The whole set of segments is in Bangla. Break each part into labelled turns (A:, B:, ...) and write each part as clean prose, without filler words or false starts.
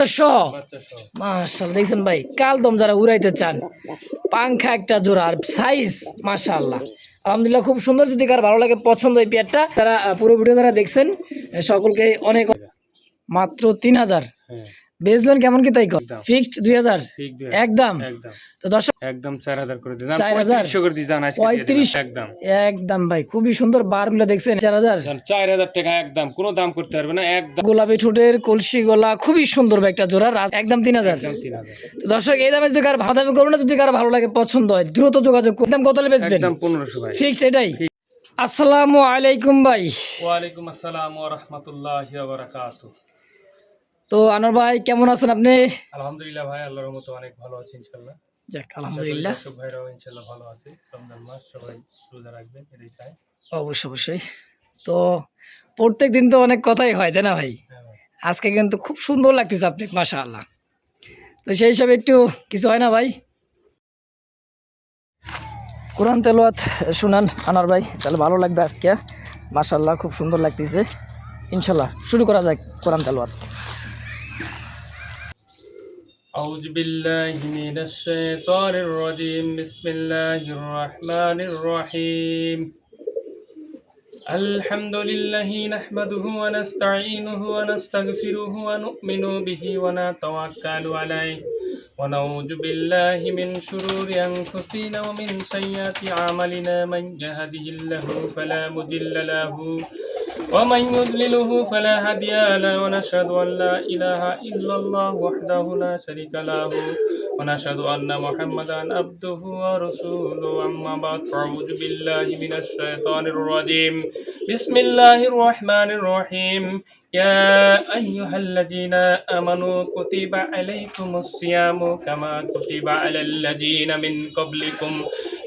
A: মাশাআল্লাহ দেখছেন ভাই কালদম যারা উড়াইতে চান পাংখা একটা জোড়া আর সাইজ মাশাআল্লাহ আলহামদুলিল্লাহ খুব সুন্দর। যদি কার ভালো লাগে পছন্দ এই পেয়ারটা তারা পুরো ভিডিও যারা দেখছেন সকলকে অনেক মাত্র 3000 বেচলেন কেমন কি তাই কর ফিক্সড 2000 একদম তো দর্শক একদম 4000 করে দিলাম 3500 করে দিলাম আজকে 35 একদম একদম ভাই খুবই সুন্দর বারগুলো দেখছেন 4000 টাকা একদম কোনো দাম করতে পারবে না একদম গোলাপি ঠোঁটের কলসি গলা খুবই সুন্দর ভাই একটা জোড়া একদম 3000 তো দর্শক এই দামে যদি কার ভালো দামে করুন না যদি কার ভালো লাগে পছন্দ হয় দ্রুত যোগাযোগ করুন। একদম কত হলে বেচবেন একদম 1500 ভাই ফিক্স এটাই। আসসালামু আলাইকুম ভাই। ওয়া আলাইকুম আসসালাম ওয়া রাহমাতুল্লাহি ওয়া বারাকাতুহু। তো আনোয়ার ভাই কেমন আছেন আপনি?
B: আলহামদুলিল্লাহ ভাই আল্লাহর রহমতে অনেক ভালো আছি ইনশাআল্লাহ।
A: যাক আলহামদুলিল্লাহ
B: সব ভাইরাও ইনশাআল্লাহ ভালো আছে। রমজান মাস সবাই রোজা রাখবেন এটাই চাই।
A: অবশ্যই। তো প্রত্যেকদিন তো অনেক কথাই হয় তাই না ভাই? আজকে কিন্তু খুব সুন্দর লাগতেছে আপনি মাশাআল্লাহ। তো সেই হিসাবে একটু কিছু হয় না ভাই? কোরআন তেলাওয়াত শুনান আনোয়ার ভাই তাহলে ভালো লাগবে আজকে মাশাআল্লাহ খুব সুন্দর লাগতেছে। ইনশাআল্লাহ শুরু করা যাক কোরআন তেলাওয়াত।
B: أعوذ بالله من الشيطان الرجيم بسم الله الرحمن الرحيم الحمد لله نحمده ونستعينه ونستغفره ونؤمن به ونتوكل عليه ونعوذ بالله من شرور أنفسنا ومن سيئات أعمالنا من يهده الله فلا مضل له ومن يضلله فلا هادي له ونشهد أن لا إله إلا الله وحده لا شريك له ونشهد أن محمدا عبده ورسوله أما بعد أعوذ بالله من الشيطان الرجيم بسم الله الرحمن الرحيم يا أيها الذين آمنوا كتب عليكم الصيام كما كتب على الذين من قبلكم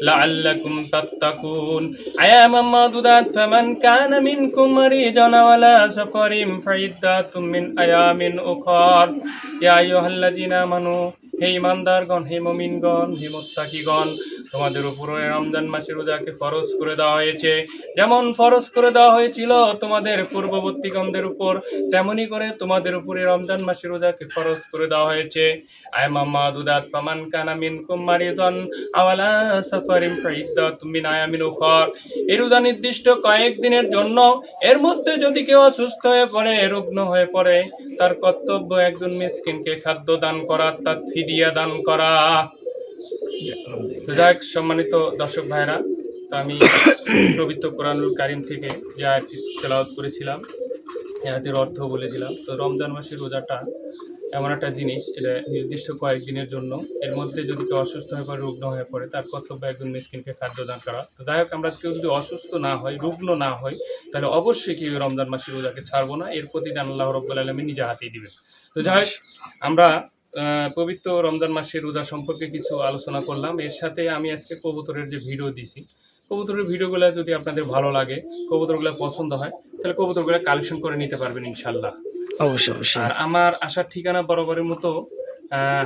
B: لعلكم تتقون أياما معدودات فمن كان منكم مريضا ولا سفر فعدة من أيام أخر يا أيها الذين آمنوا হে ইমানদারগণ হে মুমিনগণ হে মুত্তাকিগণ তোমাদের উপরে রমজান মাসের রোজাকে ফরজ করে দেওয়া হয়েছে। যেমন ফরজ করে দেওয়া হয়েছিল তোমাদের পূর্ববর্তীগণদের উপর তেমনি করে তোমাদের উপরে রমজান মাসের রোজাকে ফরজ করে দেওয়া হয়েছে। আয়ামাম মাদুদাত ফামান কানা মিনকুম মারিদান আও আলা সাফারিন ফাইদ্দাতুম মিন আয়ামিন উখর। এই রোজা নির্দিষ্ট কয়েক দিনের জন্য, এর মধ্যে যদি কেউ অসুস্থ হয়ে পড়ে রুগ্ন হয়ে পড়ে তার কর্তব্য একজন মিসকিনকে খাদ্য দান করা অর্থাৎ ফিদিয়া দান করা। যাক সম্মানিত দর্শক ভাইরা, তো আমি পবিত্র কোরআনুল কারীম থেকে যে আয়াতটি তেলাওয়াত করেছিলাম আয়াতের অর্থ বলেছিলাম। তো রমজান মাসের রোজাটা এমন একটা জিনিস, এটা নির্দিষ্ট কয়েকদিনের জন্য, এর মধ্যে যদি কেউ অসুস্থ হয়ে পড়ে রুগ্ন হয়ে পড়ে তার কর্তব্য একজন মিসকিনকে খাদ্য দান করা। তো যাই হোক, আমরা কেউ যদি অসুস্থ না হয় রুগ্ন না হয় তাহলে অবশ্যই কেউ রমজান মাসের রোজাকে ছাড়বো না, এর প্রতিদান আল্লাহ রাব্বুল আলামিন নিজে হাতেই দিবেন। তো যাই হোক, আমরা পবিত্র রমজান মাসের রোজা সম্পর্কে কিছু আলোচনা করলাম। এর সাথে আমি আজকে কবুতরের যে ভিডিও দিছি, কবুতরের ভিডিওগুলো যদি আপনাদের ভালো লাগে, কবুতরগুলো পছন্দ হয়, তাহলে কবুতরগুলো কালেকশন করে নিতে পারবেন ইনশাল্লাহ। অবশ্যই। আর আমার আসার ঠিকানা বরাবরের মতো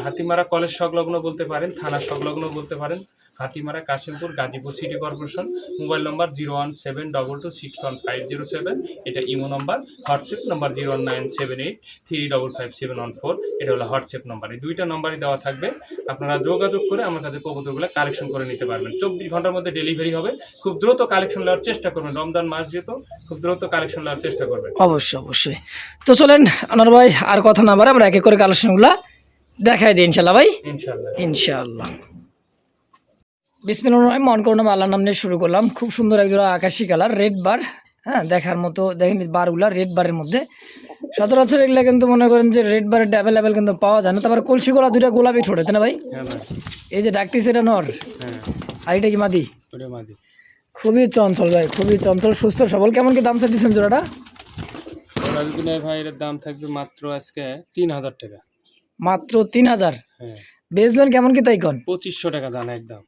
B: হাতিমারা কলেজ সংলগ্ন বলতে পারেন, থানা সংলগ্ন বলতে পারেন, Hatimara Kashimpur Gazipur city corporation. Mobile নম্বর 01722615007, এটা ইমো নম্বর। হোয়াটসঅ্যাপ নম্বর 09783555714, এটা হলো হোয়াটসঅ্যাপ নম্বর। এই দুইটা নম্বরই দেওয়া থাকবে, আপনারা যোগাযোগ করে আমার কাছে কবুতরগুলো কালেকশন করে নিতে পারবেন। 24 ঘন্টার মধ্যে ডেলিভারি হবে। খুব দ্রুত কালেকশন নেওয়ার চেষ্টা করবেন, রমজান মাস যেহেতু খুব দ্রুত কালেকশন নেওয়ার চেষ্টা করবেন।
A: অবশ্যই। তো চলেন আনোয়ার ভাই আর কথা না বাড়ে আমরা এক এক করে কালেকশনগুলো দেখাই দিই ইনশাআল্লাহ ভাই। ইনশাআল্লাহ। বিসমিল্লাহির রহমানির রহিম। মন করুন আল্লাহর নাম নিয়ে শুরু করলাম। খুব সুন্দর একজোড়া আকাশি কালার রেড বার, হ্যাঁ দেখার মতো। দেখেন বারগুলা রেড বারের মধ্যে, সচরাচর এগুলো কিন্তু মনে করেন যে রেড বারের অ্যাভেলেবেল কিন্তু পাওয়া যায় না। তারপর কলসি গলা দুইটা গোলাপি ছোটে তাই না ভাই? এই যে ডাকতেছে এটা নর, আর এটা কি মাদি? খুবই চঞ্চল ভাই, খুবই চঞ্চল, সুস্থ সবল। কেমন কি দাম চাইতেছেন জোড়াটা?
B: ভাই এর দাম থাকবে মাত্র আজকে 3000 টাকা।
A: মাত্র 3000? বেচলেন কেমন কি তাই কোন?
B: 2500 টাকা জানা একদম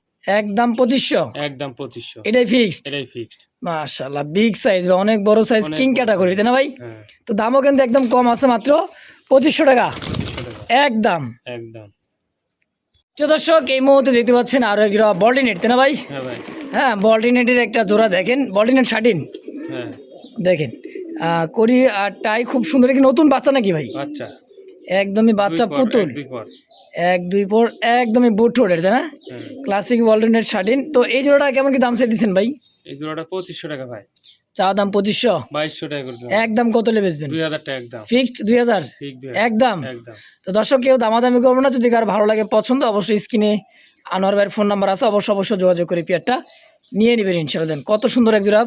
A: 2500?
B: একদম 2500।
A: এটাই ফিক্সড?
B: এটাই ফিক্সড।
A: মাশাআল্লাহ, বিগ সাইজ বা অনেক বড় সাইজ, কিং ক্যাটাগরি তাই না ভাই? তো দামও কিন্তু একদম কম আছে, মাত্র 2500 টাকা একদম। দর্শক এই মুহূর্তে দেখতে পাচ্ছেন আরো এক জোড়া বল্টিনেট তাই না ভাই? হ্যাঁ বল্টিনেটের একটা জোড়া দেখেন, বল্টিনেট শাটিন দেখেন, করি আর টাই খুব সুন্দর। কি নতুন বাচ্চা নাকি ভাই?
B: আচ্ছা,
A: একদমই বাচ্চা
B: দুই পর,
A: পুতুল,
B: এক দুই পর।
A: এক দুই পর একদমই বুটুটের, তাই না?
B: হুম।
A: ক্লাসিক ওয়ালডেনের শার্টিন। তো এই জোড়াটা কেমন কি দাম চাই দিচ্ছেন ভাই?
B: এই জোড়াটা 2500 টাকা ভাই।
A: চা দাম 2500,
B: 2200 টাকা করে দিলাম।
A: একদম কত হলে বেচবেন?
B: 2000 টাকা একদম।
A: ফিক্সড 2000
B: ঠিক 2000
A: একদম।
B: একদম।
A: তো দর্শক কেউ দামাদামি করবো না, যদি কার ভালো লাগে পছন্দ অবশ্যই স্ক্রিনে আনোয়ার ভাইয়ের ফোন নাম্বার আছে, অবশ্যই যোগাযোগ করে পেয়ারটা নিয়ে নেবেন ইনশাআল্লাহ। দেন কত সুন্দর এক জোড়া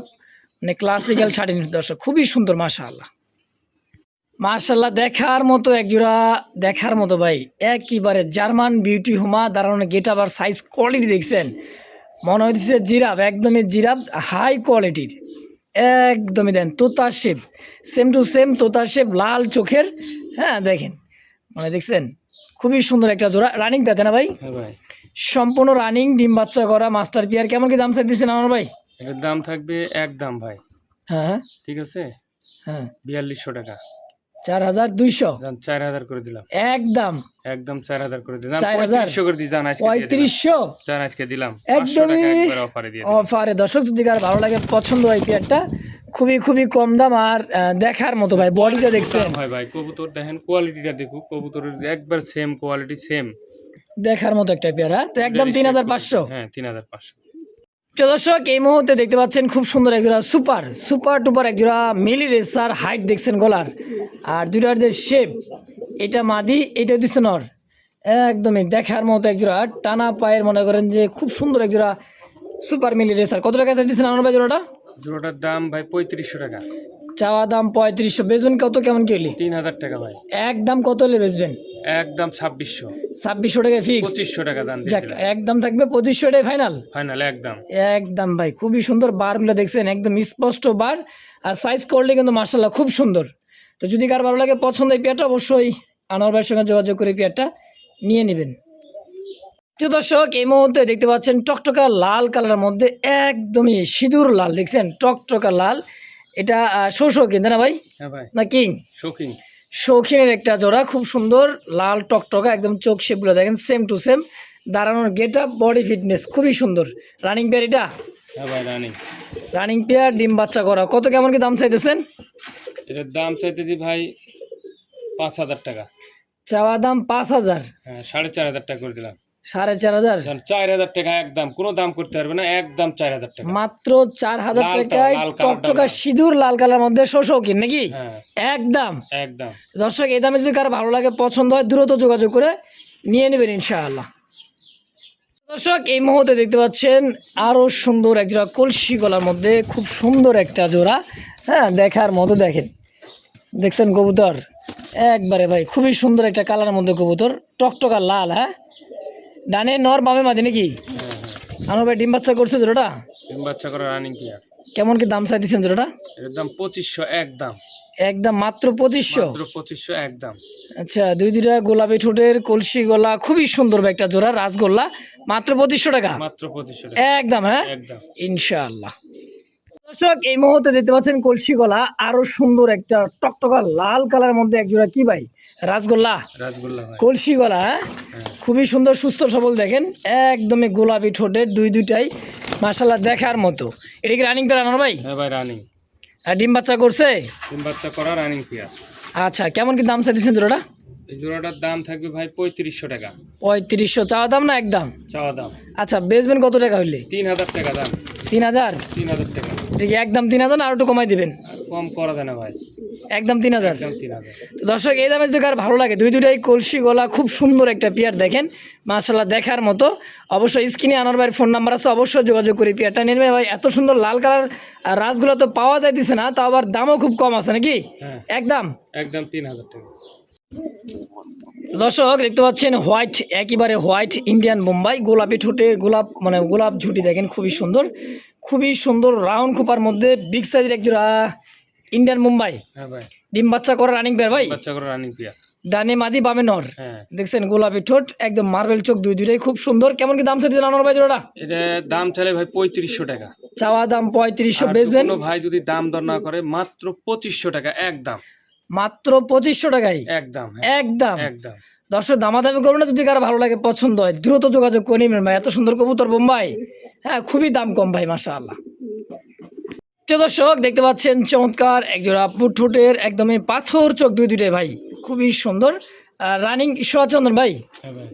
A: মানে ক্লাসিক্যাল শার্টিন দর্শক, খুবই সুন্দর মাশাআল্লাহ মাশাআল্লাহ, দেখার মতো এক জোড়া, দেখার মতো ভাই, একেবারে জার্মান বিউটি হুমা দাঁড়ানো, গেট আবার সাইজ কোয়ালিটি দেখছেন, মনে হচ্ছে জিরাফ, একদমই জিরাফ, হাই কোয়ালিটির একদমই। দেন তোতা শেপ, সেম টু সেম তোতা শেপ, লাল চোখের, হ্যাঁ দেখেন মানে দেখছেন খুবই সুন্দর একটা জোড়া। রানিং পেতে না ভাই?
B: হ্যাঁ ভাই।
A: সম্পূর্ণ রানিং, ডিম বাচ্চা করা মাস্টার পিয়ার। কেমন কি দাম চাই দিচ্ছেন আমার ভাই?
B: এর দাম থাকবে একদম ভাই,
A: হ্যাঁ হ্যাঁ
B: ঠিক আছে,
A: হ্যাঁ
B: 4200 টাকা।
A: 4200
B: জান 4000 করে দিলাম
A: একদম,
B: একদম 4000 করে দিলাম।
A: 4000
B: 3500 করে দিলাম আজকে,
A: 3500
B: জান আজকে দিলাম 500
A: একদমই
B: টাকা একবার অফারে দিয়ে দিলাম।
A: অফারে। দর্শক যদি কার ভালো লাগে পছন্দ হয় পেয়ারটা, খুবই খুবই কম দাম আর দেখার মতো ভাই, বডিটা দেখছেন
B: ভাই ভাই কবুতর দেখেন, কোয়ালিটিটা দেখো, কবুতরের একবার সেম কোয়ালিটি, সেম
A: দেখার মতো একটা পেয়ারা। তো একদম 3500।
B: হ্যাঁ 3500।
A: তো দর্শক এই মুহূর্তে দেখতে পাচ্ছেন খুব সুন্দর একজোড়া সুপার সুপার টুপার একজোড়া মিলি রেসার, হাইট দেখছেন গলার, আর দুটার যে শেপ, এটা মাদি, এটা দিচ্ছে নর, একদমই দেখার মতো একজোড়া টানা পায়ের, মনে করেন যে খুব সুন্দর একজোড়া সুপার মিলি রেসার। কত টাকা চাই দিচ্ছেন আমার ভাই জোড়াটা?
B: জোড়াটার দাম ভাই 3500 টাকা।
A: চাওয়া দাম 3500, বেচবেন কত কেমন কি হলে?
B: 3000 টাকা ভাই।
A: একদম কত হলে বেচবেন?
B: একদম 2600।
A: 2600 টাকা ফিক্স,
B: 2500 টাকা দাম দিয়ে
A: যাক
B: দিলাম।
A: একদম থাকবে 2500 টাকা ফাইনাল।
B: ফাইনাল একদম।
A: একদম ভাই, খুবই সুন্দর বারগুলো দেখছেন, একদম স্পষ্ট বার, আর সাইজ করলে কিন্তু মার্শাল্লাহ খুব সুন্দর। তো যদি কার ভালো লাগে পছন্দ এই পেয়ারটা, অবশ্যই আনোয়ার ভাইয়ের সঙ্গে যোগাযোগ করে পেয়ারটা নিয়ে নেবেন। তো দর্শক এই মুহূর্তে দেখতে পাচ্ছেন টকটকা লাল কালারের মধ্যে, একদমই সিঁদুর লাল, দেখছেন টকটকা লাল, এটা শৌখিন না ভাই?
B: হ্যাঁ ভাই।
A: না কিং?
B: শৌখিন।
A: শৌখিনের একটা জোড়া, খুব সুন্দর লাল টকটকা, একদম চোখ শেপগুলো দেখেন সেম টু সেম, দাঁড়ানোর গেট আপ, বডি ফিটনেস খুবই সুন্দর। রানিং পেয়ার এটা?
B: হ্যাঁ ভাই রানিং।
A: রানিং পেয়ার, ডিম বাচ্চা করা। কত কেমন কি দাম চাইতেছেন?
B: এটার দাম চাইতে দি ভাই 5000 টাকা।
A: চাওয়া দাম 5000,
B: হ্যাঁ 4500 টাকা করে দিলাম।
A: 4500,
B: 4000 টাকা একদম, কোনো দাম করতে পারবে না, একদম 4000 টাকা।
A: মাত্র 4000
B: লাল
A: টাকায়
B: লাল কালারটা
A: টকটকা
B: লাল।
A: সিঁদুর লাল কালার মধ্যে শৌখিন নাকি?
B: হ্যাঁ
A: একদম।
B: একদম।
A: দর্শক এই দামে যদি কারো ভালো লাগে পছন্দ হয়, দ্রুত যোগাযোগ করে নিয়ে নেবেন ইনশাআল্লাহ। দর্শক এই মুহূর্তে দেখতে পাচ্ছেন আরো সুন্দর এক জোড়া কলসি গলার মধ্যে, খুব সুন্দর একটা জোড়া, হ্যাঁ দেখার মতো। দেখেন দেখছেন কবুতর, একবারে ভাই খুবই সুন্দর একটা কালারের মধ্যে কবুতর, টকটকা লাল। হ্যাঁ ডানে নর বামে মাঝে নাকি? আমার ভাই ডিম বাচ্চা করছে জোড়াটা?
B: ডিম বাচ্চা করা রানিং পেয়ার।
A: কেমন কি দাম চাই দিচ্ছেন জোড়াটা?
B: এর দাম 2500 একদম।
A: একদম মাত্র 2500?
B: মাত্র 2500 একদম।
A: আচ্ছা, দুইটা গোলাপি ঠোঁটের কলসি গলা, খুবই সুন্দর একটা জোড়া রাসগোল্লা, মাত্র 2500 টাকা
B: মাত্র 2500 টাকা
A: একদম। হ্যাঁ
B: একদম
A: ইনশাআল্লাহ। দর্শক এই মুহূর্তে দেখতে পাচ্ছেন কলসি গলা, আরো সুন্দর একটা টকটকা লাল কালার মধ্যে এক জোড়া কি ভাই? রাসগোল্লা,
B: রাসগোল্লা ভাই।
A: কলসি গলা, হ্যাঁ খুবই সুন্দর সুস্থ সবল, দেখেন একদমই গোলাপি ঠোঁটের, দুইটাই মাশাআল্লাহ দেখার মতো। এটা কি রানিং পেয়ার আনোয়ার ভাই?
B: হ্যাঁ ভাই রানিং।
A: আর ডিম বাচ্চা করছে?
B: ডিম বাচ্চা করা রানিং পেয়ার।
A: আচ্ছা, কেমন কি দাম চাই দিচ্ছেন জোড়াটা?
B: এই জোড়াটার দাম থাকবে ভাই 3500 টাকা।
A: 3500 চাওয়া দাম না একদম?
B: চাওয়া দাম।
A: আচ্ছা, বেচবেন কত টাকা হইলে?
B: 3000 টাকা দাম।
A: 3000?
B: 3000 টাকা।
A: ঠিক একদম 3000 না আর একটু কমাই দিবেন?
B: আর কম করা যায় না ভাই,
A: একদম 3000।
B: একদম 3000।
A: তো দর্শক এই দামে যদি কার ভালো লাগে, দুইটাই কলসি গলা, খুব সুন্দর একটা পেয়ার, দেখেন মাশাআল্লাহ দেখার মতো। অবশ্যই স্ক্রিনে আনোয়ার ভাইয়ের ফোন নাম্বার আছে, অবশ্যই যোগাযোগ করে পেয়ারটা নিয়ে নেবেন ভাই। এত সুন্দর লাল কালার আর রাসগুলো তো পাওয়া যাইতেছে না, তাও আবার দামও খুব কম আছে নাকি?
B: হ্যাঁ
A: একদম
B: একদম 3000 টাকা।
A: দর্শক দেখতে পাচ্ছেন হোয়াইট, একেবারে হোয়াইট ইন্ডিয়ান বোম্বাই, গোলাপি ঠোঁটে গোলাপ, মানে গোলাপ ঝুটি, দেখেন খুবই সুন্দর, খুবই সুন্দর রাউন্ড খোপার মধ্যে বিগ সাইজের এক জোড়া ইন্ডিয়ান মুম্বাই।
B: হ্যাঁ ভাই।
A: ডিম বাচ্চা করা রানিং পেয়ার ভাই?
B: বাচ্চা করা রানিং পেয়ার।
A: ডানে মাদি বামে নর,
B: হ্যাঁ
A: দেখছেন গোলাপি ঠোঁট, একদম মার্বেল চোখ, দুইটাই খুব সুন্দর। কেমন কি দাম চাই দিলেন আনোয়ার ভাই জোড়াটা?
B: এটা দাম চাইলে ভাই 3500 টাকা।
A: চাওয়া দাম 3500,
B: আর
A: বেচবেন?
B: কোনো ভাই যদি দাম দর না করে মাত্র 2500 টাকা একদম।
A: মাত্র 2500 টাকায়
B: একদম। হ্যাঁ,
A: একদম।
B: একদম।
A: দর্শক দামাদামি করবেন না, যদি কারো ভালো লাগে পছন্দ হয় দ্রুত যোগাযোগ করে নেবেন ভাই। এত সুন্দর কবুতর বোম্বাই, হ্যাঁ খুবই দাম কম ভাই মাশাআল্লাহ। দর্শক দেখতে পাচ্ছেন চমৎকার একজোড়া পুট ঠোঁটের, একদমই পাথর চোখ, দুইটাই ভাই খুবই সুন্দর, রানিং চন্দন ভাই
B: হ্যাঁ ভাই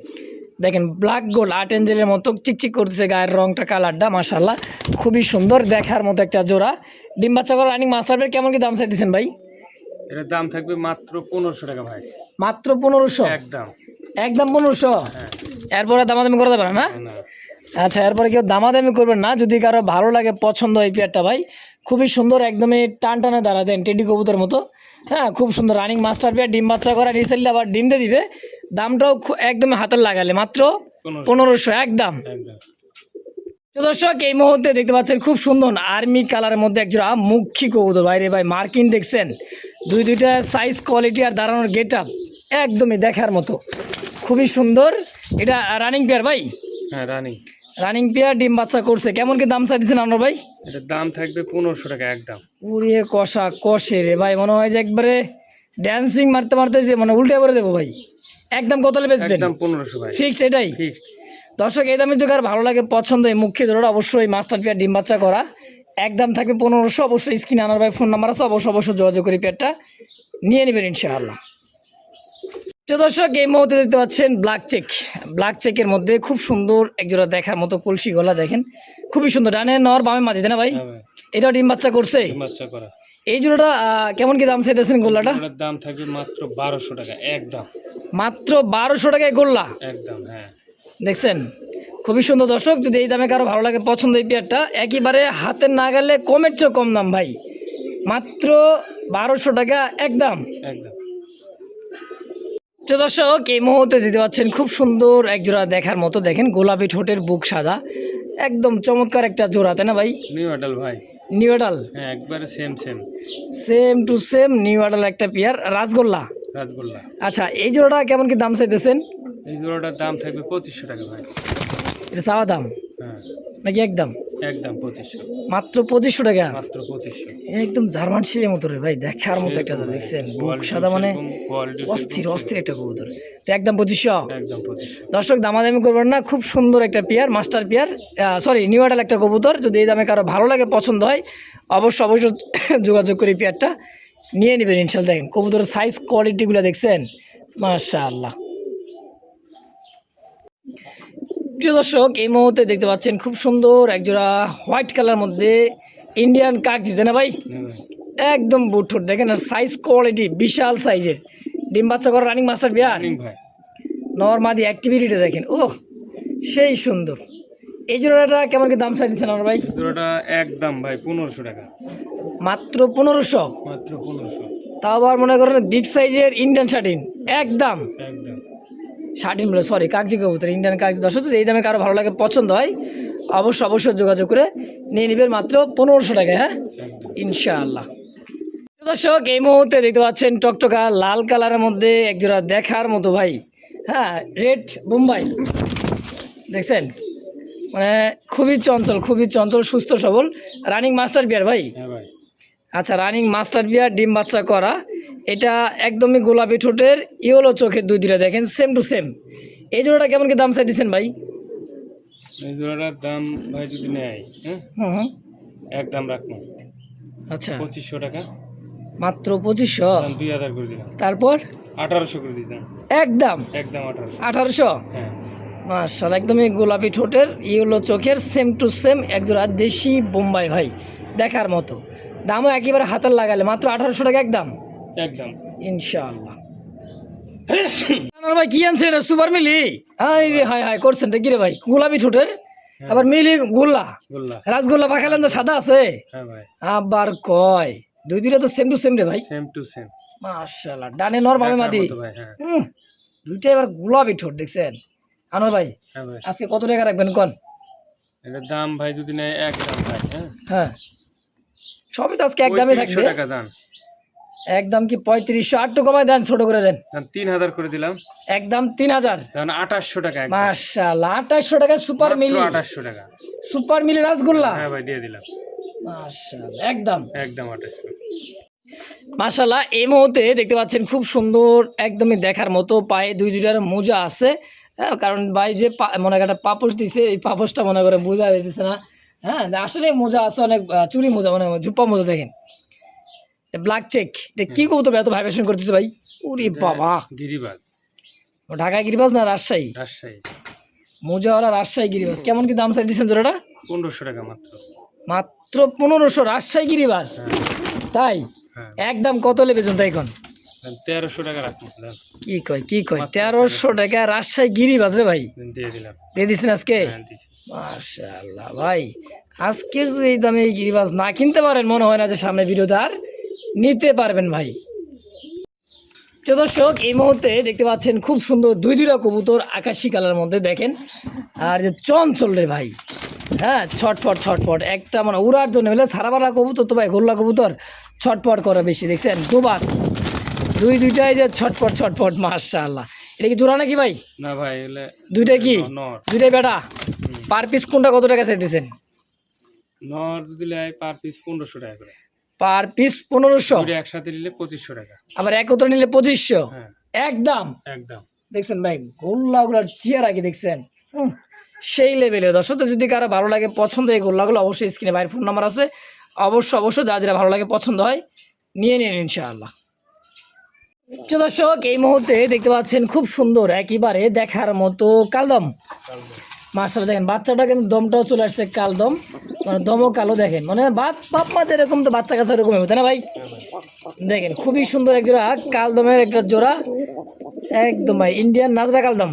A: দেখেন ব্ল্যাক গোল্ড আর্ট এঞ্জেলের মতো চিকচিক করতেছে গায়ের রংটা কালারটা মাশাআল্লাহ খুবই সুন্দর দেখার মতো একটা জোড়া ডিম বাচ্চা করা রানিং মাস্টার পেয়ার কেমন কি দাম চাইতেছেন ভাই
B: এটার দাম থাকবে মাত্র 1500 টাকা ভাই
A: মাত্র 1500
B: একদম
A: একদম 1500
B: হ্যাঁ
A: এরপরে দামাদামি করা যাবে না
B: না
A: আচ্ছা এরপরে কেউ দামাদামি করবেন না যদি কারো ভালো লাগে পছন্দ এই পেয়ারটা ভাই খুবই সুন্দর একদমই টান টানে দাঁড়া দেন টেডি কবুতর মতো হ্যাঁ খুব সুন্দর রানিং মাস্টার পেয়ার ডিম বাচ্চা করা রিসেন্টলি আবার ডিম দিয়ে দিবে দামটাও একদমই হাতের লাগালে মাত্র 1500 একদম
B: একদম
A: তো দর্শক এই মুহূর্তে দেখতে পাচ্ছেন খুব সুন্দর আর্মি কালারের মধ্যে একজোড়া মুখী কবুতর বাইরে ভাই মার্কিন দেখছেন দুইটা সাইজ কোয়ালিটি আর দাঁড়ানোর গেট আপ একদমই দেখার মতো খুবই সুন্দর এটা রানিং পেয়ার ভাই
B: হ্যাঁ
A: রানিং পেয়ার ডিম বাচ্চা করছে কেমন কি দাম চাইতেছেন আপনার ভাই
B: এটার দাম থাকবে 1500 টাকা একদম
A: উড়িয়ে কষা কষে রে ভাই মনে হয় যে একবারে ড্যান্সিং মারতে মারতে যে মানে উল্টে করে দেবো ভাই একদম কত বেচবেন
B: একদম 1500 ভাই
A: ফিক্স এটাই
B: ফিক্সড
A: দর্শক এই দামে যদি আর ভালো লাগে পছন্দ এই মুখ্য ধরো অবশ্যই মাস্টার পেয়ার ডিম বাচ্চা করা একদম থাকবে 1500 অবশ্যই স্ক্রিনে আনার ভাই ফোন নাম্বার আছে অবশ্যই যোগাযোগ করে পেয়ারটা নিয়ে নেবেন ইনশাআল্লাহ তো দর্শক এই মুহূর্তে দেখতে পাচ্ছেন ব্ল্যাক চেকের মধ্যে খুব সুন্দর একজোড়া দেখার মতো কলসি গলা দেখেন খুবই সুন্দর ডানে নর বামে মাঝে না ভাই এটাও ডিম বাচ্চা করছে
B: বাচ্চা করা
A: এই জোড়াটা কেমন কি দাম চাইতেছেন গোল্লাটা
B: এটার দাম থাকবে মাত্র 1200 টাকা একদম
A: মাত্র 1200 টাকায় গোল্লা
B: একদম হ্যাঁ
A: দেখছেন খুবই সুন্দর দর্শক যদি এই দামে কারো ভালো লাগে পছন্দ এই পেয়ারটা একেবারে হাতের না গেলে কমের চেয়ে কম দাম ভাই মাত্র 1200 টাকা একদম
B: একদম
A: তো দর্শক এই মুহূর্তে দিতে পাচ্ছেন খুব সুন্দর এক জোড়া দেখার মতো দেখেন গোলাপি ঠোঁটের বুক সাদা একদম চমৎকার একটা জোড়া তাই না ভাই
B: নিউ অ্যাডাল ভাই
A: নিউ অ্যাডাল
B: হ্যাঁ একবারে same
A: to same new adult একটা পেয়ার রাজগোল্লা আচ্ছা এই জোড়াটা কেমন কি দাম চাইতেছেন
B: এই জোড়াটার দাম থাকবে 2500 টাকা ভাই
A: এটা চাওয়া দাম
B: হ্যাঁ
A: নাকি একদম
B: 2500
A: মাত্র 2500 টাকা
B: মাত্র 2500
A: একদম জার্মান শিরের মতো রে ভাই দেখার মতো একটা দেখছেন বুক সাদা মানে অস্থির একটা কবুতর তো একদম 2500
B: একদম 2500
A: দর্শক দামাদামি করবেন না খুব সুন্দর একটা pair master pair sorry new adult একটা কবুতর যদি এই দামে কারো ভালো লাগে পছন্দ হয় অবশ্যই যোগাযোগ করে পেয়ারটা নিয়ে নেবেন ইনশাল্লাহ দেখেন কবুতরের সাইজ কোয়ালিটিগুলো দেখছেন মাশাআল্লাহ প্রিয় দর্শক এই মুহূর্তে দেখতে পাচ্ছেন খুব সুন্দর একজোড়া হোয়াইট কালার মধ্যে ইন্ডিয়ান কাক জিতে না ভাই একদম বুটঠোট দেখেন আর সাইজ কোয়ালিটি বিশাল সাইজের ডিম বাচ্চা করা রানিং মাস্টার বিয়ার নর্মাদি অ্যাক্টিভিটিটা দেখেন ও সেই সুন্দর এই জোড়াটা কেমন কি দাম চাই দিচ্ছেন আমার ভাই
B: জোড়াটা একদম ভাই 1500 টাকা
A: মাত্র 1500
B: মাত্র 1500
A: তাও আবার মনে করেন বিগ সাইজের ইন্ডিয়ান শার্টিন একদম
B: একদম
A: শার্টিন বলে সরি কাগজি কবুতর ইন্ডিয়ান কাগজি দর্শক যদি এই দামে কারো ভালো লাগে পছন্দ হয় অবশ্যই যোগাযোগ করে নিয়ে নেবেন মাত্র 1500 টাকা হ্যাঁ ইনশাআল্লাহ দর্শক এই মুহূর্তে দেখতে পাচ্ছেন টকটকা লাল কালারের মধ্যে একজোড়া দেখার মতো ভাই হ্যাঁ রেড বোম্বাই দেখছেন মানে খুবই চঞ্চল সুস্থ সবল রানিং মাস্টার বিয়ার ভাই
B: হ্যাঁ ভাই
A: আচ্ছা রানিং মাস্টার বিয়ার ডিম বাচ্চা করা এটা একদমই গোলাপি ঠোঁটের ইয়েলো চোখের দুইটা দেখেন সেম টু সেম এই জোড়াটা কেমন কি দাম চাই দিচ্ছেন ভাই
B: এই জোড়াটার দাম ভাই যদি নেয়
A: হুম
B: একদম রাখবো
A: আচ্ছা
B: 2500 টাকা
A: মাত্র 2500
B: 2000 করে দিলাম
A: তারপর
B: 1800 করে দিলাম
A: একদম 1800
B: হ্যাঁ
A: মাশাআল্লাহ একদমই গোলাপি ঠোঁটের ইয়েলো চোখের সেম টু সেম একজোড়া দেশি বোম্বাই ভাই দেখার মতো দামও একেবারে হাতের লাগালে মাত্র 1800 টাকা একদম ইনশাআল্লাহ ভাই কি আনছে এটা সুপার মিলি হাই রে হাই করছেন কি রে ভাই গোলাপি ঠোঁটের আবার মিলি গোল্লা রাসগোল্লা পাখালেন তো সাদা আছে
B: হ্যাঁ ভাই
A: আবার কয় দুইটা তো সেম টু সেম রে ভাই
B: সেম টু সেম
A: মাশাআল্লাহ ডানে নর বামে মাদি দুইটা এবার গোলাপি ঠোঁট দেখছেন আনোয়ার ভাই
B: হ্যাঁ ভাই
A: আজকে কত টাকা রাখবেন কোন
B: এটার দাম ভাই যদি নেয় একদম ভাই
A: হ্যাঁ সবই তো আজকে একদমই থাকবে
B: 3500 টাকা দাম
A: একদম কি 3500 8 কমায় দেন ছোট করে দেন
B: 3000 করে দিলাম
A: একদম 3000
B: তাহলে 2800 টাকা একদম
A: মাশাআল্লাহ 2800 টাকা সুপার মিলি
B: 2800 টাকা
A: সুপার মিলি রাসগোল্লা
B: হ্যাঁ ভাই দিয়ে দিলাম
A: মাশাআল্লাহ একদম
B: 2800
A: মাশাআল্লাহ এই মুহূর্তে দেখতে পাচ্ছেন খুব সুন্দর একদমই দেখার মতো পায়ে দুইটার মোজা আছে হ্যাঁ কারণ ভাই যে মনে একটা পাপোশ দিছে এই পাপোশটা মনে করে বোঝা দিতেছে না হ্যাঁ আসলে মোজা আছে অনেক চুরি মোজা মানে ঝুপ্পা মোজা দেখেন ব্ল্যাক চেক কি কবুতর এত ভাইব্রেশন করতেছে ভাই ওরে বাবা ঢাকা গিরিবাজ না রাজশাহী?
B: রাজশাহী।
A: মোজাওয়ালা রাজশাহী গিরিবাজ। কেমন কি দাম চাই দিচ্ছেন জোড়াটা?
B: 1500 টাকা মাত্র।
A: মাত্র 1500 রাজশাহী গিরিবাজ? তাই?
B: হ্যাঁ।
A: একদম কত লেবে চলতে এখন?
B: 1300 টাকা রাখুন।
A: কি কয় 1300 টাকা রাজশাহী গিরিবাজ রে ভাই?
B: দিয়ে দিলাম।
A: দিয়ে দিচ্ছেন আজকে?
B: হ্যাঁ, দিছি।
A: মাশাআল্লাহ ভাই, আজকে যদি এই দামে এই গিরিবাজ না কিনতে পারেন, মনে হয় না যে সামনে ভিডিওতে আর নিতে পারবেন ভাই। তো দর্শক, এই মুহূর্তে দেখতে পাচ্ছেন খুব সুন্দর দুইটা কবুতর আকাশি কালার মধ্যে দেখেন। আর যে চঞ্চল রে ভাই, হ্যাঁ, ছটফট একটা মানে উড়ার জন্য হলে সারাবালা কবুতর তো ভাই, গোল্লা কবুতর ছটফট করে বেশি, দেখছেন দুবাস দুইটাই যে ছটফট। মাশাআল্লাহ, এটা কি জোড়া নাকি ভাই?
B: না ভাই, এলে
A: দুইটা কি?
B: নর।
A: দুইটাই বেটা। পার পিস কোনটা কত টাকা চাইতেছেন?
B: নর দিলে পার পিস 1500 টাকা করে।
A: Per piece 1500?
B: দুটো একসাথে নিলে 2500 টাকা।
A: আবার একত্র নিলে 2500?
B: হ্যাঁ,
A: একদম। দেখছেন ভাই, গোল্লাগুলার চেয়ারা কি দেখছেন, সেই লেভেলে। দর্শক, তো যদি কারো ভালো লাগে, পছন্দ এই গোল্লাগুলো, অবশ্যই স্ক্রিনে ভাইয়ের ফোন নাম্বার আছে, অবশ্যই যা যেটা ভালো লাগে পছন্দ হয় নিয়ে নিন ইনশাআল্লাহ। তো দর্শক, এই মুহূর্তে দেখতে পাচ্ছেন খুব সুন্দর একেবারে দেখার মতো কালদম। মাশাআল্লাহ, দেখেন বাচ্চাটা কিন্তু দমটাও চলে আসছে কালদম, মানে দমও কালো। দেখেন মানে বাপ মা যেরকম, তো বাচ্চা কাছে এরকম হবে, তাই না ভাই? দেখেন খুবই সুন্দর এক জোড়া কালদমের একটা জোড়া, একদম ভাই ইন্ডিয়ান নাজরা কালদম।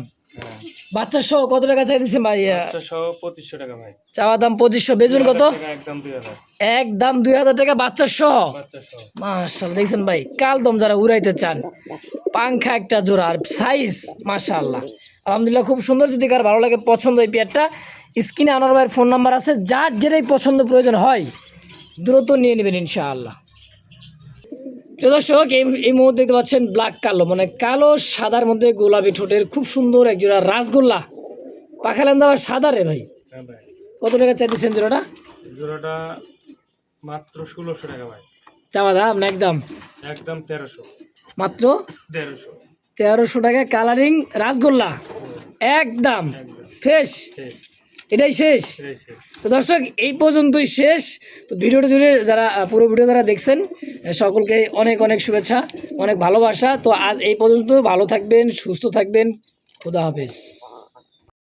A: বাচ্চা সহ কত টাকা চাই দিচ্ছেন ভাই?
B: 2500 টাকা ভাই।
A: চাওয়া দাম 2500, বেচবেন কত?
B: একদম 2000।
A: একদম 2000 টাকা বাচ্চা সহ। মাশাআল্লাহ, দেখছেন ভাই কালদম যারা উড়াইতে চান, পাংখা একটা জোড়া আর সাইজ মাশাআল্লাহ আলহামদুলিল্লাহ খুব সুন্দর। যদি কার ভালো লাগে, পছন্দ এই পেয়ারটা, স্ক্রিনে আনোয়ার ভাইয়ের ফোন নাম্বার আছে, যার যেটাই পছন্দ প্রয়োজন হয় দ্রুত নিয়ে নেবেন ইনশাআল্লাহ। তো দর্শক, এই মুহূর্তে দেখতে পাচ্ছেন ব্ল্যাক কালো, মানে কালো সাদার মধ্যে গোলাপি ঠোঁটের খুব সুন্দর এক জোড়া রাসগোল্লা পাখালেন দাবার সাদা রে ভাই। কত টাকা চাইতেছেন জোড়াটা?
B: জোড়াটা মাত্র 1600 টাকা ভাই।
A: চাওয়া দাম না একদম?
B: একদম 1300।
A: মাত্র
B: 1300
A: টাকা কালারিং রাসগোল্লা, একদম ফ্রেশ। এটাই শেষ? তো দর্শক, এই পর্যন্তই শেষ। তো ভিডিওটা জুড়ে যারা পুরো ভিডিও যারা দেখছেন, সকলকে অনেক শুভেচ্ছা, অনেক ভালোবাসা। তো আজ এই পর্যন্ত, ভালো থাকবেন, সুস্থ থাকবেন, খোদা হাফেজ।